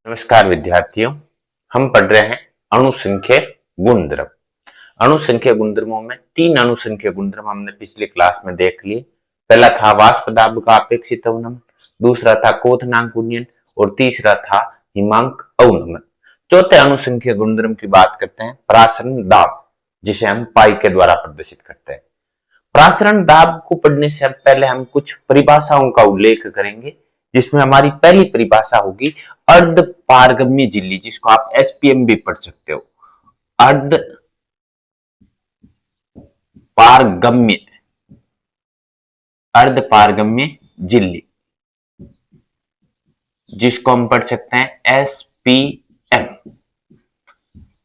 नमस्कार विद्यार्थियों, हम पढ़ रहे हैं अणुसंख्य गुणधर्म। अणुसंख्य गुणधर्मों में तीन अणुसंख्य गुणधर्म हमने पिछले क्लास में देख लिए। पहला था वाष्प दाब का अपेक्षित अवनमन, दूसरा था क्वथनांक गुणन और तीसरा था हिमांक अवनमन। चौथे अणुसंख्य गुणधर्म की बात करते हैं प्रासरण दाब, जिसे हम पाई के द्वारा प्रदर्शित करते हैं। प्रासरण दाब को पढ़ने से पहले हम कुछ परिभाषाओं का उल्लेख करेंगे, जिसमें हमारी पहली परिभाषा होगी अर्ध पारगम्य झिल्ली, जिसको आप एसपीएम भी पढ़ सकते हो। अर्ध पारगम्य झिल्ली, जिसको हम पढ़ सकते हैं एसपीएम।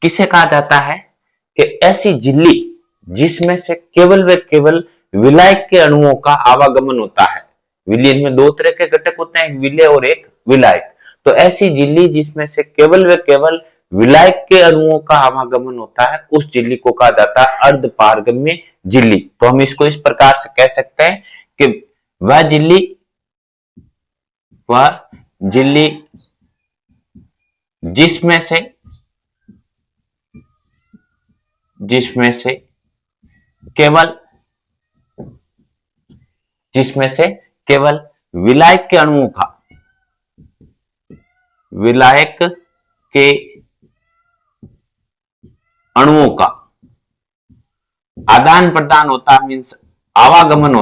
किसे कहा जाता है कि ऐसी झिल्ली जिसमें से केवल व केवल विलायक के अणुओं का आवागमन होता है। विलयन में दो तरह के घटक होते हैं, एक विलय और एक विलायक। तो ऐसी झिल्ली जिसमें से केवल व केवल विलायक के अणुओं का आवागमन होता है, उस झिल्ली को कहा जाता है अर्ध पारगम्य झिल्ली। तो हम इसको इस प्रकार से कह सकते हैं कि वह झिल्ली जिसमें से केवल विलायक के अणुओं का आदान प्रदान होता है, मीन्स आवागमन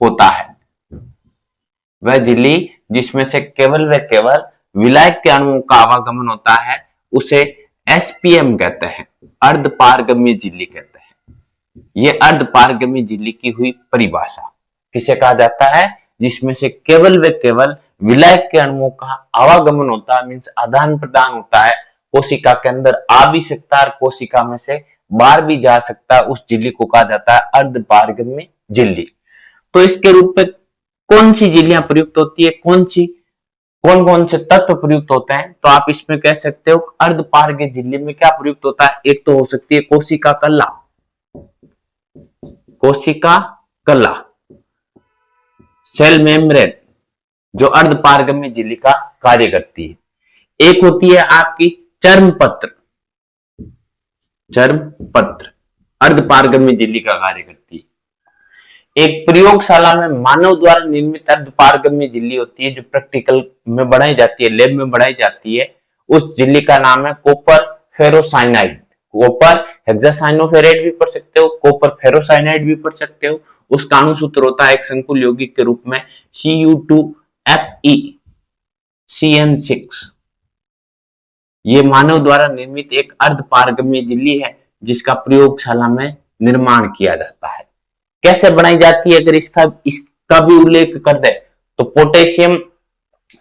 होता है। वह झिल्ली जिसमें से केवल व केवल विलायक के अणुओं का आवागमन होता है, उसे एसपीएम कहते हैं, अर्ध पारगम्य झिल्ली कहते हैं। यह अर्ध पारगम्य झिल्ली की हुई परिभाषा। किसे कहा जाता है? जिसमें से केवल व केवल विलायक के अणुओं का आवागमन होता है, मीन्स आदान प्रदान होता है। कोशिका के अंदर आ भी सकता है, कोशिका में से बाहर भी जा सकता है। उस झिल्ली को कहा जाता है अर्ध पारगम्य झिल्ली। तो इसके रूप में कौन सी झिल्लियां प्रयुक्त होती है, कौन कौन से तत्व प्रयुक्त होते हैं, तो आप इसमें कह सकते हो अर्ध पारगम्य झिल्ली में क्या प्रयुक्त होता है। एक तो हो सकती है कोशिका कला, सेल मेम्ब्रेन, जो अर्ध पारगम्य झिल्ली का कार्य करती है। एक होती है आपकी चर्म पत्र, अर्ध पारगम्य झिल्ली का कार्य करती है। एक प्रयोगशाला में मानव द्वारा निर्मित अर्ध पारगम्य झिल्ली होती है, जो प्रैक्टिकल में बनाई जाती है, लैब में बनाई जाती है। उस झिल्ली का नाम है कॉपर फेरोसाइनाइड। कॉपर हेक्सासाइनोफेरेट भी पढ़ सकते हो, कॉपर फेरोसाइनाइड भी पढ़ सकते हो। उसका अणुसूत्र होता है एक संकुल यौगिक के रूप में Cu2FeCN6। ये मानव द्वारा निर्मित एक अर्ध पारगम्य झिल्ली है, जिसका प्रयोगशाला में निर्माण किया जाता है। कैसे बनाई जाती है, अगर इसका भी उल्लेख कर दे तो पोटेशियम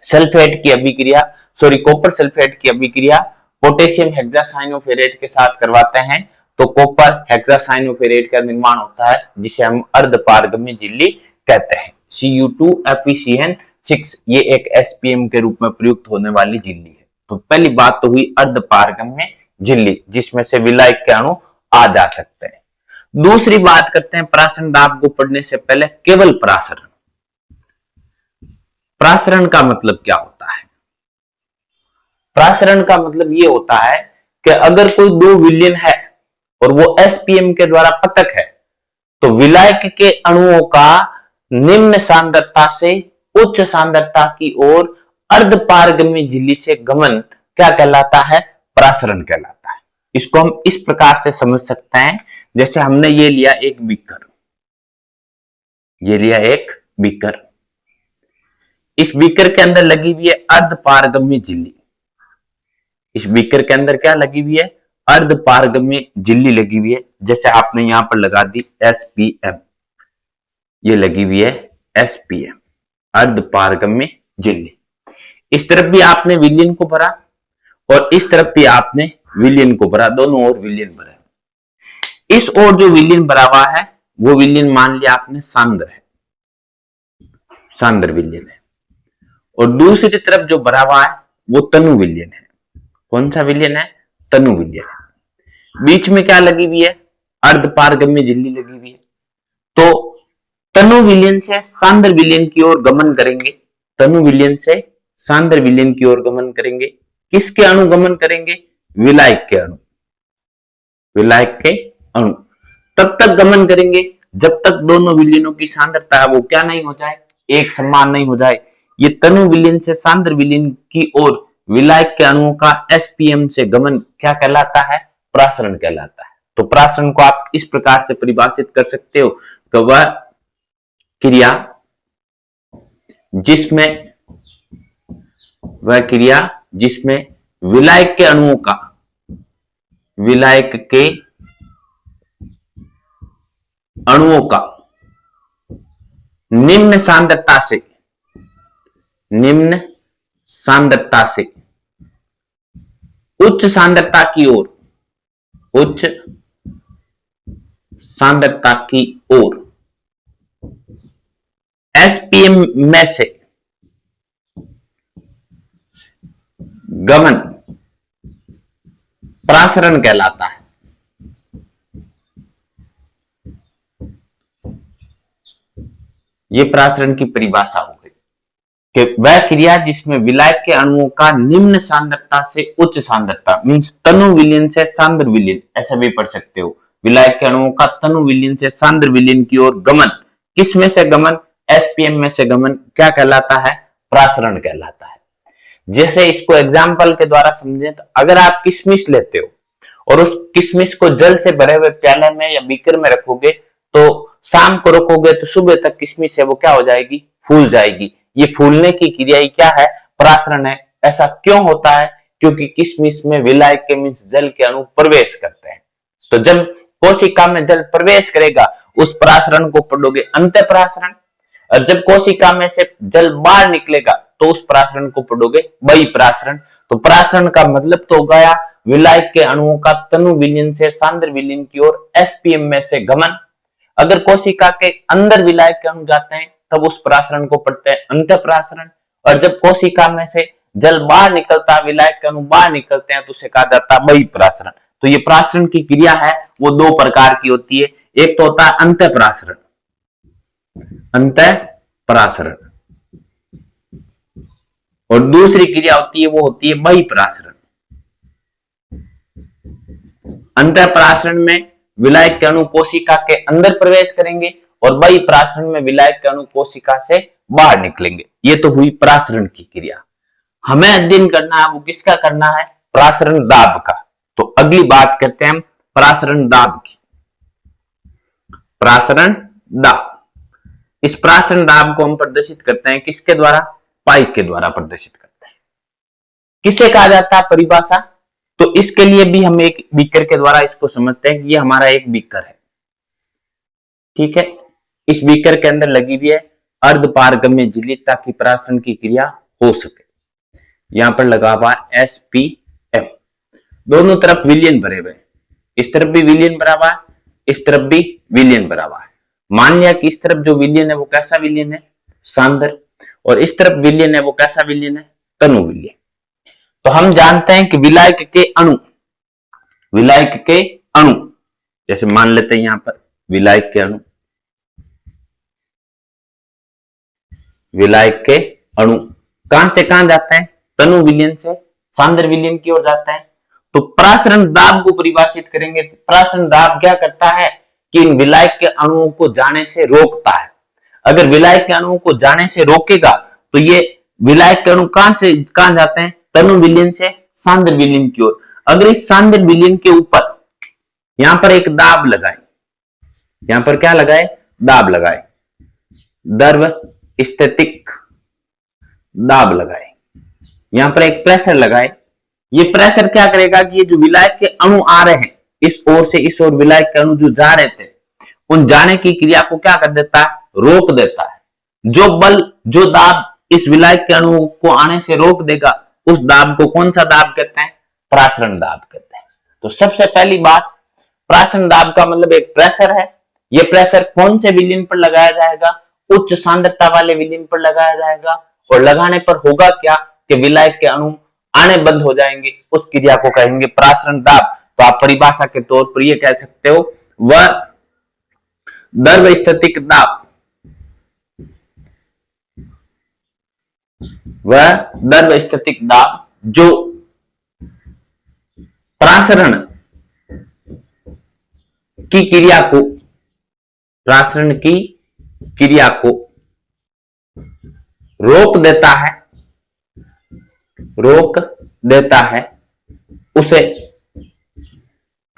सल्फेट की अभिक्रिया, कॉपर सल्फेट की अभिक्रिया पोटेशियम हेक्सासाइनोफेरेट के साथ करवाते हैं, तो कॉपर हेक्सासाइनोफेरेट का निर्माण होता है, जिसे हम अर्ध पारगम्य झिल्ली कहते हैं। Cu2FeCN6 ये एक एसपीएम के रूप में प्रयुक्त होने वाली झिल्ली है। तो पहली बात तो हुई अर्ध पारगम्य झिल्ली, जिसमें से विलायक के अणु आ जा सकते हैं। दूसरी बात करते हैं प्रासरण दाब को पढ़ने से पहले केवल प्रासरण। प्रासरण का मतलब क्या होता है? प्रासरण का मतलब यह होता है कि अगर कोई दो विलयन है और वो एसपीएम के द्वारा पृथक है, तो विलायक के अणुओं का निम्न सांद्रता से उच्च सांद्रता की ओर अर्ध पारगम्य झिल्ली से गमन क्या कहलाता है? प्रासरण कहलाता है। इसको हम इस प्रकार से समझ सकते हैं, जैसे हमने ये लिया एक बीकर, इस बीकर के अंदर लगी हुई है अर्ध पारगम्य झिल्ली। इस बीकर के अंदर क्या लगी हुई है? अर्ध पारगम्य झिल्ली लगी हुई है। जैसे आपने यहां पर लगा दी एसपीएम, ये लगी हुई है एसपीएम, अर्ध पारगम्य झिल्ली। इस तरफ भी आपने विलयन को भरा और इस तरफ भी आपने विलयन को भरा, दोनों ओर विलयन भरा। इस ओर जो विलयन भरा हुआ है वो विलयन मान लिया आपने सांद्र विलयन है, और दूसरी तरफ जो भरा हुआ है वो तनु विलयन है। कौन सा विलयन है? तनु विलयन है। बीच में क्या लगी हुई है? अर्ध पारगम्य झिल्ली लगी हुई है। तो तनु विलयन से सांद्र विलयन की ओर गमन करेंगे, तनु विलयन से सांद्र विलयन की ओर गमन करेंगे। किसके अणु गमन करेंगे? विलायक के अणु, विलायक के अणु तब तक गमन करेंगे जब तक दोनों विलयनों की सांद्रता है वो क्या नहीं हो जाए, एक समान नहीं हो जाए। ये तनु विलयन से सांद्र विलयन की ओर विलायक के अणुओं का एसपीएम से गमन क्या कहलाता है? प्रासरण कहलाता है। तो प्रासरण को आप इस प्रकार से परिभाषित कर सकते हो कि वह क्रिया जिसमें विलायक के अणुओं का, विलायक के अणुओं का निम्न सांद्रता से उच्च सांद्रता की ओर एसपीएम में से गमन प्रासरण कहलाता है। यह प्रासरण की परिभाषा हो गई कि वह क्रिया जिसमें विलायक के अणुओं का निम्न सांद्रता से उच्च सांद्रता, मींस तनु विलयन से सांद्र विलयन, ऐसा भी पढ़ सकते हो। विलायक के अणुओं का तनु विलयन से सांद्र विलयन की ओर गमन, किस में से गमन? एसपीएम में से गमन क्या कहलाता है? प्रासरण कहलाता है। जैसे इसको एग्जाम्पल के द्वारा समझें तो अगर आप किशमिश लेते हो और उस किशमिश को जल से भरे हुए प्याले में या बीकर में रखोगे तो शाम को रखोगे तो सुबह तक किशमिश है वो क्या हो जाएगी? फूल जाएगी। ये फूलने की क्रिया क्या है? प्रासरण है। ऐसा क्यों होता है? क्योंकि किशमिश में विलायक के मींस जल के अणु प्रवेश करते हैं। तो जब कोशिका में जल प्रवेश करेगा उस प्रासरण को पढ़ोगे अंतःप्रासरण, और जब कोशिका में से जल बाहर निकलेगा तो उस प्रासरण को पढ़ोगे बहिःप्रासरण। तो प्रासरण का मतलब तो हो गया विलायक के अणुओं का तनु विलयन से सांद्र विलयन की ओर एसपीएम में से गमन। अगर कोशिका के अंदर विलायक के अणु जाते हैं तब उस प्रासरण को पढ़ते हैं अंतःप्रासरण, और जब कोशिका में से जल बाहर निकलता है, विलायक के अणु बाहर निकलते हैं तो उसे कहा जाता है बहिःप्रासरण। तो ये प्रासरण की क्रिया है वो दो प्रकार की होती है, एक तो होता है अंतःप्रासरण, अंतःप्रासरण, और दूसरी क्रिया होती है वो होती है बहिःप्रासरण। अंतःप्रासरण में विलायक के अणु कोशिका के अंदर प्रवेश करेंगे और बहिःप्रासरण में विलायक के अणु कोशिका से बाहर निकलेंगे। ये तो हुई प्रासरण की क्रिया। हमें अध्ययन करना है वो किसका करना है? प्रासरण दाब का। तो अगली बात करते हैं हम प्रासरण दाब की। प्रासरण दाब, इस प्रासरण दाब को हम प्रदर्शित करते हैं किसके द्वारा? पाइप के द्वारा प्रदर्शित करते हैं। किसे कहा जाता है परिभाषा? तो इसके लिए भी हम एक बीकर के द्वारा इसको समझते हैं कि ये हमारा एक बीकर है, ठीक है। इस बीकर के अंदर लगी हुई है अर्धपारगम्य झिल्ली ताकि प्रासरण की क्रिया हो सके। यहां पर लगा हुआ एसपीएम, दोनों तरफ विलयन भरे हुए, इस तरफ भी विलयन भरा हुआ है, इस तरफ भी विलयन भरा हुआ है। मान लिया कि इस तरफ जो विलयन है वो कैसा विलयन है? सांद्र, और इस तरफ विलयन है वो कैसा विलयन है? तनु विलयन। तो हम जानते हैं कि विलायक के अणु, जैसे मान लेते हैं यहां पर विलायक के अणु, विलायक के अणु कहां से कहां जाते हैं? तनु विलयन से सांद्र विलयन की ओर जाते हैं। तो प्रासरण दाब को परिभाषित करेंगे तो प्रासरण दाब क्या करता है कि इन विलायक के अणुओं को जाने से रोकता है। अगर विलायक के अणुओं को जाने से रोकेगा तो ये विलायक के अणु कहां से कहां जाते हैं? तनु विलयन से सांद्र विलयन की ओर। अगर इस सांद्र विलयन के ऊपर यहां पर एक दाब लगाए, यहां पर क्या लगाए? दाब लगाए, द्रव स्थितिक दाब लगाए, यहां पर एक प्रेशर लगाए। ये प्रेशर क्या करेगा कि ये जो विलायक के अणु आ रहे हैं इस ओर से इस ओर, विलायक के अणु जो जा रहे थे उन जाने की क्रिया को क्या कर देता है? रोक देता है। जो बल, जो दाब इस विलायक के अणु को आने से रोक देगा उस दाब को कौन सा दाब कहते हैं? प्रासरण दाब कहते हैं। तो सबसे पहली बात, प्रासरण दाब का मतलब एक प्रेशर है। यह प्रेशर कौन से विलयन पर लगाया जाएगा? उच्च सांद्रता वाले विलयन पर लगाया जाएगा, और लगाने पर होगा क्या कि विलायक के अणु आने बंद हो जाएंगे। उस क्रिया को कहेंगे प्रासरण दाब। तो आप परिभाषा के तौर पर यह कह सकते हो वह द्रव स्थितिक दाब, वह द्रव स्थितिक दाब जो प्रासरण की क्रिया को प्रासरण की क्रिया को रोक देता है उसे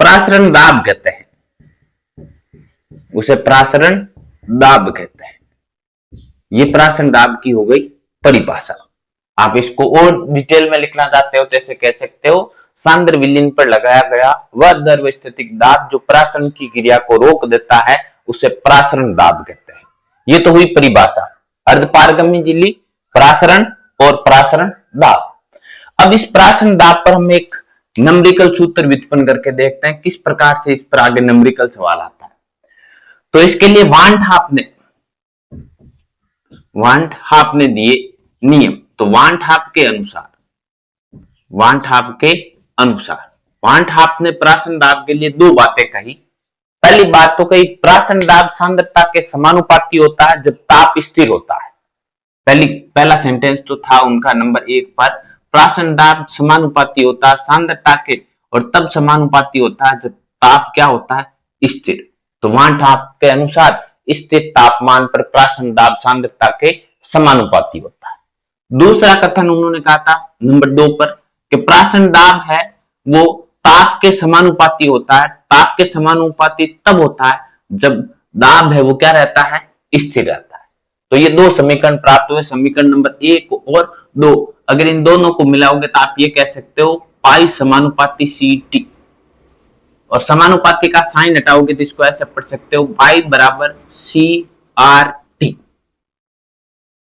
प्रासरण दाब कहते हैं, उसे प्रासरण दाब कहते हैं। ये प्रासरण दाब की हो गई परिभाषा। आप इसको और डिटेल में लिखना चाहते हो तो ऐसे कह सकते हो, सांद्र विलयन पर लगाया गया वह द्रव स्थितिक दाब जो प्रासरण की क्रिया को रोक देता है उसे प्रासरण दाब कहते हैं। ये तो हुई परिभाषा, अर्धपारगम्य झिल्ली, प्रासरण और प्रासरण दाब। अब इस प्रासरण दाब पर हम एक नंबरिकल सूत्र व्युत्पन्न करके देखते हैं किस प्रकार से इस पर आगे नंबरिकल सवाल आता है। तो इसके लिए वांट हाफ ने दिए नियम। तो वांट हाफ के अनुसार वांट हाफ ने प्रासरण दाब के लिए दो बातें कही। पहली बात तो कही प्रासरण दाब सांद्रता के समानुपाती होता है जब ताप स्थिर होता है। पहला सेंटेंस तो था उनका नंबर 1 पर, प्रासरण दाब समानुपाती होता है सांद्रता के और तब समानुपाती होता है जब ताप क्या होता है, स्थिर। तो वांट हाफ के अनुसार स्थिर तापमान पर प्रासरण दाब सांद्रता के समानुपाती होता है। दूसरा कथन उन्होंने कहा था नंबर 2 पर कि प्रासरण दाब है वो ताप के समानुपाती होता है। ताप के समानुपाती तब होता है जब दाब है वो क्या रहता है, स्थिर रहता है। तो ये दो समीकरण प्राप्त हुए, समीकरण नंबर 1 और 2। अगर इन दोनों को मिलाओगे तो आप ये कह सकते हो पाई समानुपाती CT, और समानुपाती का साइन हटाओगे तो इसको ऐसे पढ़ सकते हो पाई बराबर CRT।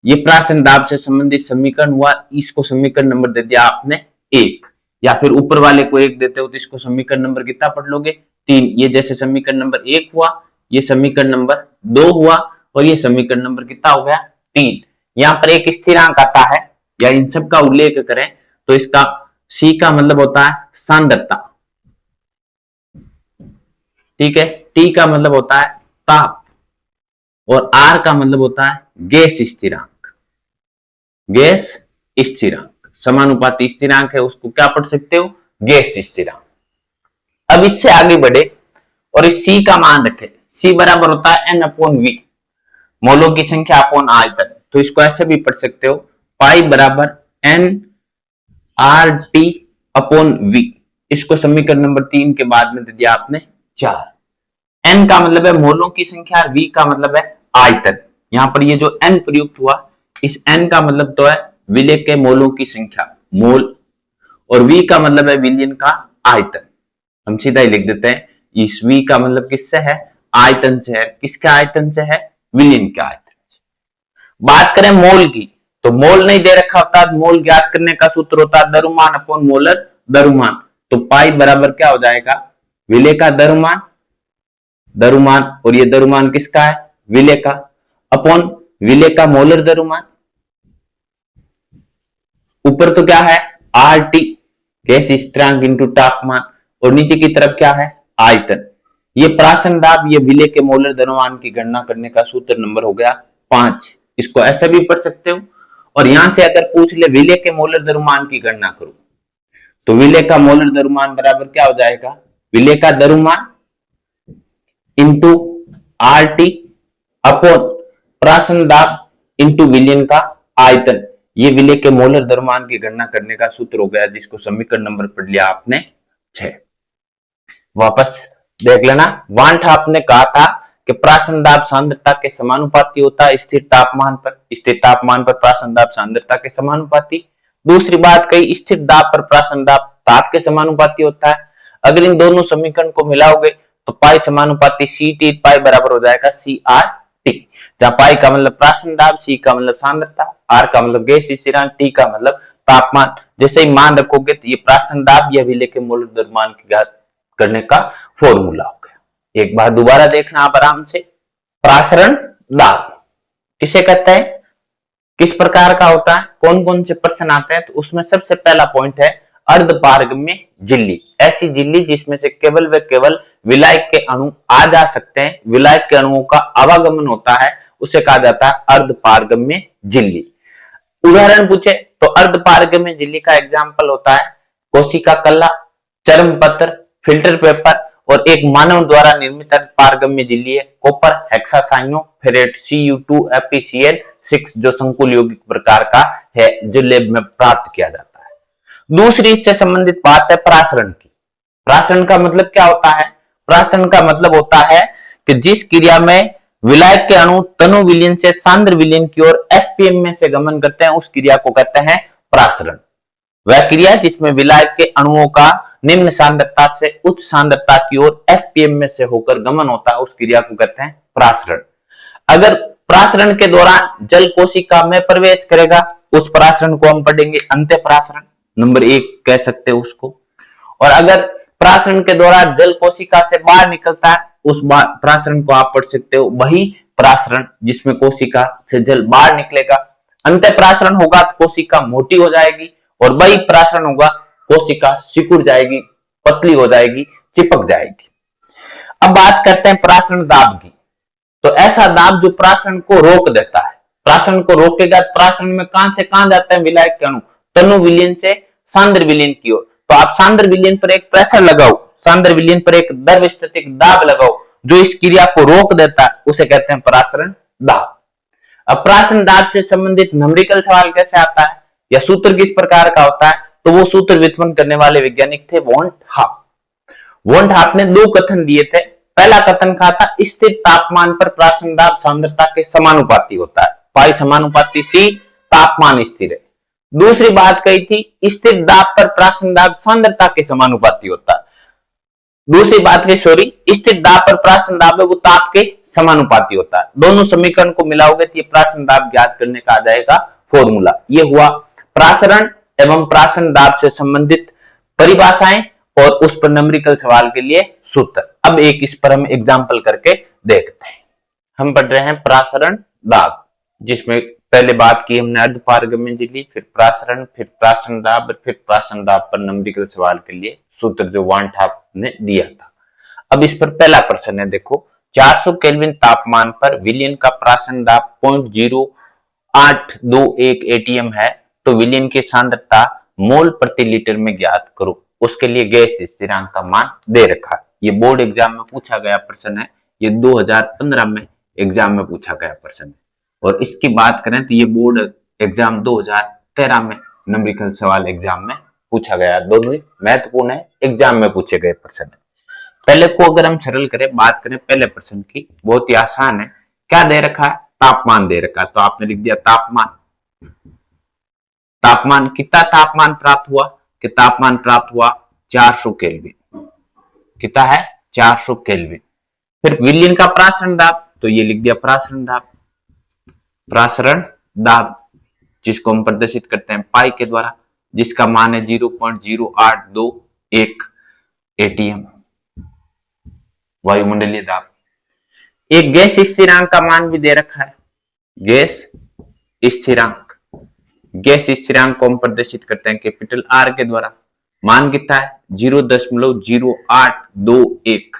ये प्रासरण दाब से संबंधित समीकरण हुआ। इसको समीकरण नंबर दे दिया आपने 1, या फिर ऊपर वाले को 1 देते हो तो इसको समीकरण नंबर कितना पढ़ लोगे, 3। ये जैसे समीकरण नंबर 1 हुआ, ये समीकरण नंबर 2 हुआ और ये समीकरण नंबर कितना हो गया, 3। यहाँ पर एक स्थिरांक आता है, या इन सब का उल्लेख करें तो इसका C का मतलब होता है सांद्रता, ठीक है, T का मतलब होता है ताप और R का मतलब होता है गैस स्थिरांक। समानुपाती स्थिरांक है उसको क्या पढ़ सकते हो, गैस स्थिरांक। अब इससे आगे बढ़े और इस C का मान रखे, C बराबर होता है N/V, मोलों की संख्या अपॉन आयतन। तो इसको ऐसे भी पढ़ सकते हो पाई बराबर NRT/V। इसको समीकरण नंबर 3 के बाद में दे दिया आपने 4। N का मतलब है मोलों की संख्या, V का मतलब है आयतन। यहां पर ये जो N प्रयुक्त हुआ, इस N का मतलब तो है विलय के मोलों की संख्या, मोल, और V का मतलब है विलयन का आयतन। हम सीधा ही लिख देते हैं, इस V का मतलब किससे है, आयतन से है। किसके आयतन से है, विलयन के आयतन से। बात करें मोल की, तो मोल नहीं दे रखा होता, मोल ज्ञात करने का सूत्र होता है द्रव्यमान अपॉन मोलर द्रव्यमान। तो पाई बराबर क्या हो जाएगा, विलय का द्रव्यमान, और ये द्रव्यमान किसका है, विलय का, अपॉन विलय का मोलर द्रव्यमान। ऊपर तो क्या है RT गैस स्थिरांक इंटू तापमान, और नीचे की तरफ क्या है, आयतन। ये प्रासरण दाब, ये विलय के मोलर द्रव्यमान की गणना करने का सूत्र नंबर हो गया 5। इसको ऐसे भी पढ़ सकते हो। और यहां से अगर पूछ ले विलय के मोलर द्रव्यमान की गणना करो, तो विलय का मोलर द्रव्यमान बराबर क्या हो जाएगा, विलय का द्रव्यमान इंटू RT अपॉन प्रासरण दाब इंटू विलयन का आयतन। ये विलय के मोलर द्रव्यमान की गणना करने का सूत्र हो गया, जिसको समीकरण नंबर पढ़ लिया आपने 6। वापस देख लेना, वांट हाफ ने कहा था कि प्रासरण दाब सांद्रता के समानुपाती होता है स्थिर तापमान पर प्रासरण दाब सांद्रता के समानुपाती। दूसरी बात कही स्थिर दाब पर प्रासरण दाब ताप के समानुपाती होता है। अगर इन दोनों समीकरण को मिलाओगे तो पाई समानुपाती CT पाई बराबर हो जाएगा CRT, जहां पाई का मतलब प्रासरण दाब, C का मतलब सांद्रता, R का मतलब गैस स्थिरांक, T का मतलब तापमान। जैसे ही मान रखोगे तो ये प्रासरण दाब या विलय के मोलर द्रव्यमान की ज्ञात करने का फॉर्मूला हो गया। एक बार दोबारा देखना आप आराम से। प्रासरण दाब किसे कहते हैं, किस प्रकार का होता है, कौन कौन से प्रश्न आते हैं, तो उसमें सबसे पहला पॉइंट है अर्धपारगम्य झिल्ली। ऐसी झिल्ली जिसमें से केवल व केवल विलायक के अणु आ जा सकते हैं, विलायक के अणुओं का आवागमन होता है, उसे कहा जाता है अर्धपारगम्य झिल्ली। उदाहरण पूछे तो अर्धपारगम्य झिल्ली का एग्जाम्पल होता है कोशिका कला, चर्मपत्र, फिल्टर पेपर और एक मानव द्वारा निर्मित अर्धपारगम्य झिल्ली है कॉपर हेक्सासाइनोफेरेट Cu2 FeCl6 जो संकुल यौगिक प्रकार का है जो लैब में प्राप्त किया जाता है। दूसरी इससे संबंधित बात है प्रासरण की। प्रासरण का मतलब क्या होता है? प्रासरण का मतलब होता है कि जिस क्रिया में विलायक के अणु तनु विलयन से सांद्र विलयन की ओर एसपीएम में से गमन करते हैं उस क्रिया को कहते हैं प्रासरण। वह क्रिया जिसमें विलायक के अणुओं का निम्न सांद्रता से उच्च सांद्रता की ओर एसपीएम में से होकर गमन होता है उस क्रिया को कहते हैं प्रासरण। अगर प्रासरण के दौरान जल कोशिका में प्रवेश करेगा उस प्रासरण को हम पढ़ेंगे अंत्यप्रासरण, नंबर 1 कह सकते हैं उसको। और अगर प्रासरण के दौरान जल कोशिका से बाहर निकलता है उस प्रासरण को आप पढ़ सकते हो वही प्रासरण जिसमें कोशिका से जल बाहर निकलेगा। अंत्यप्रासरण होगा तो कोशिका मोटी हो जाएगी और वही प्रासरण होगा कोशिका सिकुड़ जाएगी, पतली हो जाएगी, चिपक जाएगी। अब बात करते हैं प्रासरण दाब की। तो ऐसा दाब जो प्रासरण को रोक देता है, प्रासरण को रोकेगा प्रासरण में कहां से कहां जाते हैं विलायक के अणु तनु विलयन से सांद्र विलयन की ओर। तो आप सांद्र विलयन पर एक प्रेशर लगाओ, सांद्र विलयन पर एक द्रवस्थितिक दाब लगाओ जो इस क्रिया को रोक देता है उसे कहते हैं प्रासरण दाब। अब प्रासरण दाब से संबंधित न्यूमेरिकल सवाल कैसे आता है या सूत्र किस प्रकार का होता है तो वो सूत्र व्युत्पन्न करने वाले वैज्ञानिक थे वॉन हाफ। वॉन हाफ ने 2 कथन दिए थे। पहला कथन कहा था स्थिर तापमान पर प्रासरण दाब सांद्रता के समानुपाती होता है, पाई समानुपाती सी, तापमान स्थिर है। दूसरी बात कही थी स्थिर दाब पर प्रासरण दाब सांद्रता के समानुपाती होता है। दूसरी बात कही स्थिर दाब पर प्रासरण दाब है वो ताप के समानुपाती होता है। दोनों समीकरण को मिलाओगे तो ये प्रासरण दाब ज्ञात करने का आ जाएगा फॉर्मूला। ये हुआ प्रासरण एवं प्रासरण दाब से संबंधित परिभाषाएं और उस पर न्यूमेरिकल सवाल के लिए सूत्र। अब एक इस पर हम एग्जांपल करके देखते हैं। हम पढ़ रहे हैं प्रासरण दाब जिसमें पहले बात की हमने अर्धपारगम्य झिल्ली, फिर प्रासरण, फिर प्रासरण दाब, फिर प्रासरण दाब पर न्यूमेरिकल सवाल के लिए सूत्र जो वॉन हाफ ने दिया था। अब इस पर पहला प्रश्न है, देखो 400 केल्विन तापमान पर विलयन का प्रासरण दाब 0.0821 एटीएम है तो विलयन की सांद्रता मोल प्रति लीटर में ज्ञात करो। उसके लिए गैस स्थिरांक का मान दे रखा है। ये बोर्ड एग्जाम में पूछा गया प्रश्न है, ये 2015 में एग्जाम में पूछा गया प्रश्न है। और इसकी बात करें तो ये बोर्ड एग्जाम 2013 में न्यूमेरिकल सवाल एग्जाम में पूछा गया। दोनों ही महत्वपूर्ण है, एग्जाम में पूछे गए प्रश्न है। पहले को अगर हम सरल करें, बात करें पहले प्रश्न की, बहुत ही आसान है। क्या दे रखा है? तापमान दे रखा है, तो आपने लिख दिया तापमान। तापमान कितना तापमान प्राप्त हुआ कि तापमान प्राप्त हुआ 400 केल्विन। कितना है? 400 केल्विन। फिर विलयन का प्रासरण दाब, तो ये लिख दिया प्रासरण दाब। प्रासरण दाब जिसको हम प्रदर्शित करते हैं पाई के द्वारा, जिसका मान है 0.0821 एटीएम वायुमंडलीय दाब। एक गैस स्थिरांक का मान भी दे रखा है, गैस स्थिरांक। गैस स्थिरांक को हम प्रदर्शित करते हैं कैपिटल आर के द्वारा। मान कितना है? 0.0821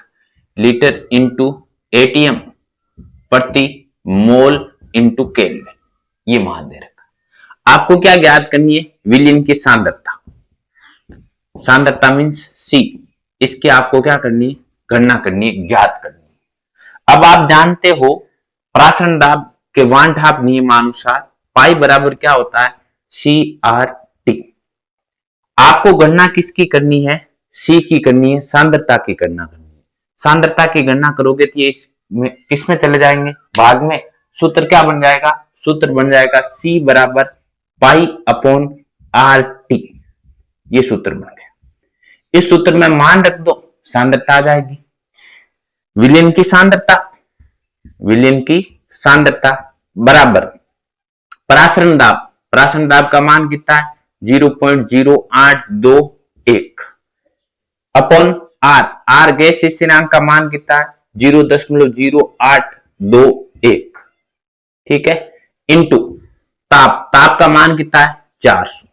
लीटर इंटू एटीएम प्रति मोल इंटू केल्विन, ये मान दे रखा। आपको क्या ज्ञात करनी है? विलयन की सांद्रता। सांद्रता मींस सी, इसकी आपको क्या करनी है? गणना करनी है, ज्ञात करनी है। अब आप जानते हो प्रासरण दाब के वॉन हाफ नियमानुसार पाई बराबर क्या होता है? CRT। आपको गणना किसकी करनी है? सी की करनी है, सांद्रता की गणना करनी है। सांद्रता की गणना करोगे तो ये किसमें चले जाएंगे? भाग में। सूत्र क्या बन जाएगा? सूत्र बन जाएगा C बराबर पाई अपॉन RT। ये सूत्र बन गया। इस सूत्र में मान रख दो, सांद्रता आ जाएगी। विलयन की सांद्रता, विलयन की सांद्रता बराबर प्रासरण दाब। प्रासरण दाब का मान कितना है? 0.0821 अपॉन R। R गैस स्थिरांक का मान कितना है? 0.0821। ठीक है, इंटू ताप। ताप का मान कितना है? 400।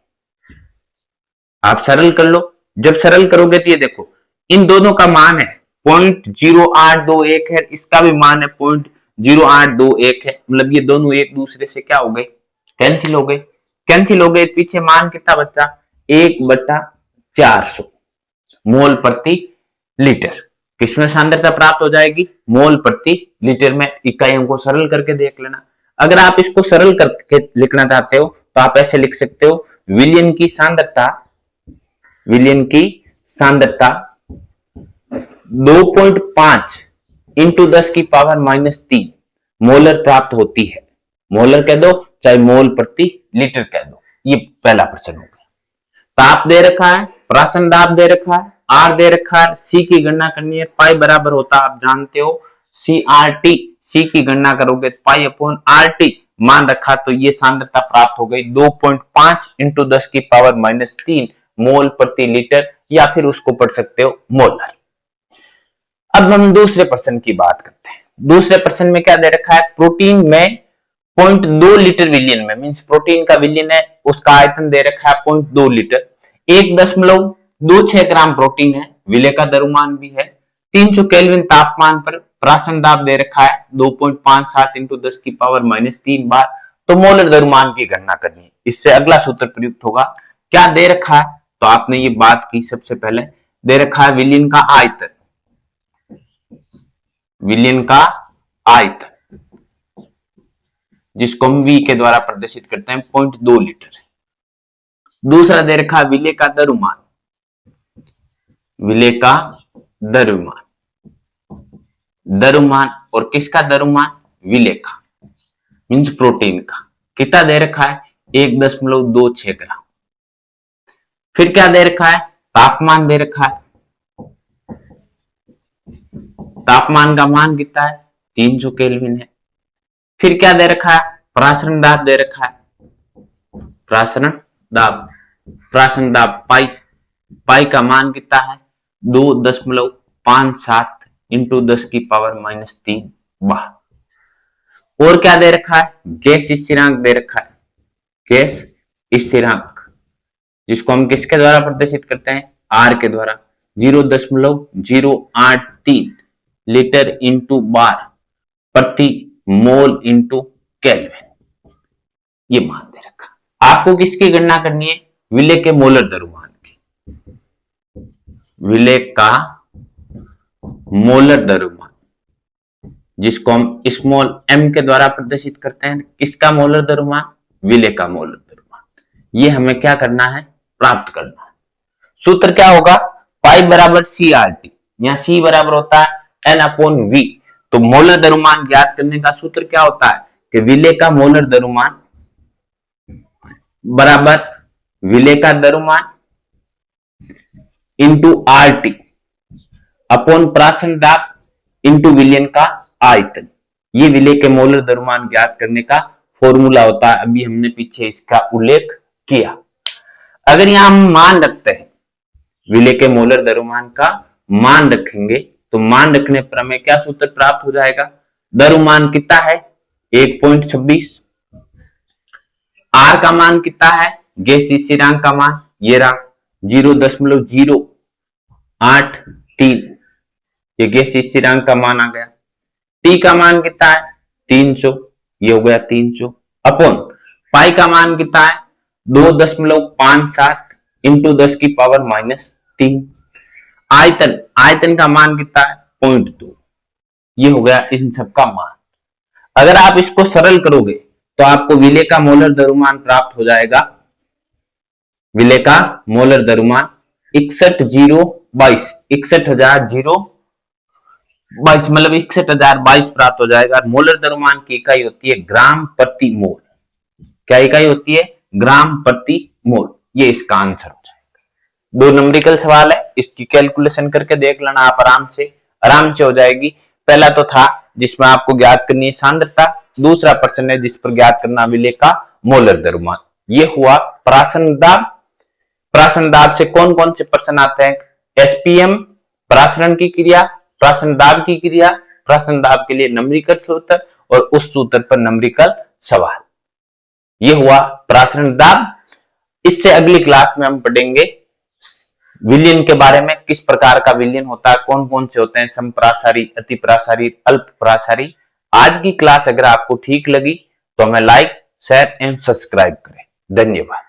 आप सरल कर लो। जब सरल करोगे तो ये देखो इन दोनों का मान है 0.0821 है, इसका भी मान है 0.0821 है। मतलब ये दोनों एक दूसरे से क्या हो गए? कैंसिल हो गए। कैंसिल हो गए, पीछे मान कितना बचा 1/400 मोल प्रति लीटर। किसमें सांद्रता प्राप्त हो जाएगी, मोल प्रति लीटर में। इकाइयों को सरल करके देख लेना। अगर आप इसको सरल करके लिखना चाहते हो तो आप ऐसे लिख सकते हो, विलयन की सांद्रता 2.5 इंटू 10⁻³ मोलर प्राप्त होती है। मोलर कह दो चाहे मोल प्रति लीटर कह दो। ये पहला प्रश्न हो गया। ताप दे रखा है, प्राशन दाब दे रखा है, आर दे रखा है, सी की गणना करनी है। पाई बराबर होता है, आप जानते हो, CRT। सी की गणना करोगे पाई/RT मान रखा, तो ये सांद्रता प्राप्त हो गई 2.5 इंटू 10⁻³ मोल प्रति लीटर, या फिर उसको पढ़ सकते हो मोलर। अब हम दूसरे प्रश्न की बात करते हैं। दूसरे प्रश्न में क्या दे रखा है, प्रोटीन में 0.2 लीटर विलयन में, मींस प्रोटीन का विलयन है, उसका आयतन दे रखा है 0.2 लीटर। 1.26 ग्राम प्रोटीन है, विलय का द्रव्यमान भी है, 300 केल्विन तापमान पर प्राशन दाब दे रखा है 2.57 इंटू 10⁻³ बार। तो मोलर द्रव्यमान की गणना करनी है। इससे अगला सूत्र प्रयुक्त होगा। क्या दे रखा है, तो आपने ये बात की, सबसे पहले दे रखा है विलयन का आयतन, विलयन का आयतन जिसको हम V के द्वारा प्रदर्शित करते हैं 0.2 लीटर। दूसरा दे रखा है विलय का द्रव्यमान, विलय का द्रव्यमान और किसका द्रव्यमान, विलय का, मींस प्रोटीन का। कितना दे रखा है 1.26 ग्राम। फिर क्या दे रखा है, तापमान दे रखा है, तापमान का मान कितना है 300 केल्विन है। फिर क्या दे रखा है, प्राशन दाब दे रखा है, प्राशन दाब पाई का मान कितना है 2.57 इंटू 10⁻³ बार। और क्या दे रखा है, गैस स्थिरांक दे रखा है, गैस स्थिरांक जिसको हम किसके द्वारा प्रदर्शित करते हैं, आर के द्वारा, 0.083 लीटर इंटू बार प्रति मोल इंटू केल्विन। ये मान दे रखा। आपको किसकी गणना करनी है, विलय के मोलर द्रव्यमान की, विलय का मोलर द्रव्यमान जिसको हम स्मॉल m के द्वारा प्रदर्शित करते हैं। किसका मोलर द्रव्यमान, विलय का मोलर द्रव्यमान। ये हमें क्या करना है, प्राप्त करना है। सूत्र क्या होगा, पाई बराबर CRT, यहाँ C बराबर होता है N/V। तो मोलर द्रव्यमान ज्ञात करने का सूत्र क्या होता है कि विलय का मोलर द्रव्यमान बराबर विलय का द्रव्यमान इंटू RT अपॉन प्राशन दाब इंटू विलयन का आयतन। ये विलय के मोलर द्रव्यमान ज्ञात करने का फॉर्मूला होता है। अभी हमने पीछे इसका उल्लेख किया। अगर यहां हम मान रखते हैं, विलय के मोलर द्रव्यमान का मान रखेंगे, तो मान रखने पर हमें क्या सूत्र प्राप्त हो जाएगा, द्रव्यमान कितना है 1.26, आर का मान कितना है, गैस स्थिरांक का मान ये रहा 0.083, ये गैस स्थिरांक का मान आ गया। टी का मान कितना है 300, ये हो गया 300 अपॉन पाई का मान कितना है 2.57 इंटू 10⁻³ आयतन का मान कितना है 0.2, ये हो गया इन सब का मान। अगर आप इसको सरल करोगे तो आपको विलय का मोलर द्रव्यमान प्राप्त हो जाएगा, विलय का मोलर द्रव्यमान 61,022 मतलब 61,022 प्राप्त हो जाएगा। मोलर द्रव्यमान की इकाई होती है ग्राम प्रति मोल। क्या इकाई होती है, ग्राम प्रति मोल। ये इसका आंसर हो जाएगा। 2 नंबरिकल सवाल है, इसकी कैलकुलेशन करके देख लेना आप आराम से हो जाएगी। पहला तो था जिसमें आपको ज्ञात करनी है सांद्रता, दूसरा प्रश्न है जिस पर ज्ञात करना विलय का मोलर द्रव्यमान। ये हुआ प्राशन दाब। प्राशन दाब से कौन कौन से प्रश्न आते हैं, SPM प्रासरण की क्रिया, प्राशन दाब की क्रिया, प्राशन दाब के लिए नंबरिकल सूत्र और उस सूत्र पर नंबरिकल सवाल। ये हुआ प्राशन दाब। इससे अगली क्लास में हम पढ़ेंगे विलयन के बारे में, किस प्रकार का विलयन होता है, कौन कौन से होते हैं, समप्रासारी, अतिप्रासारी, अल्पप्रासारी। आज की क्लास अगर आपको ठीक लगी तो हमें लाइक, शेयर एंड सब्सक्राइब करें। धन्यवाद।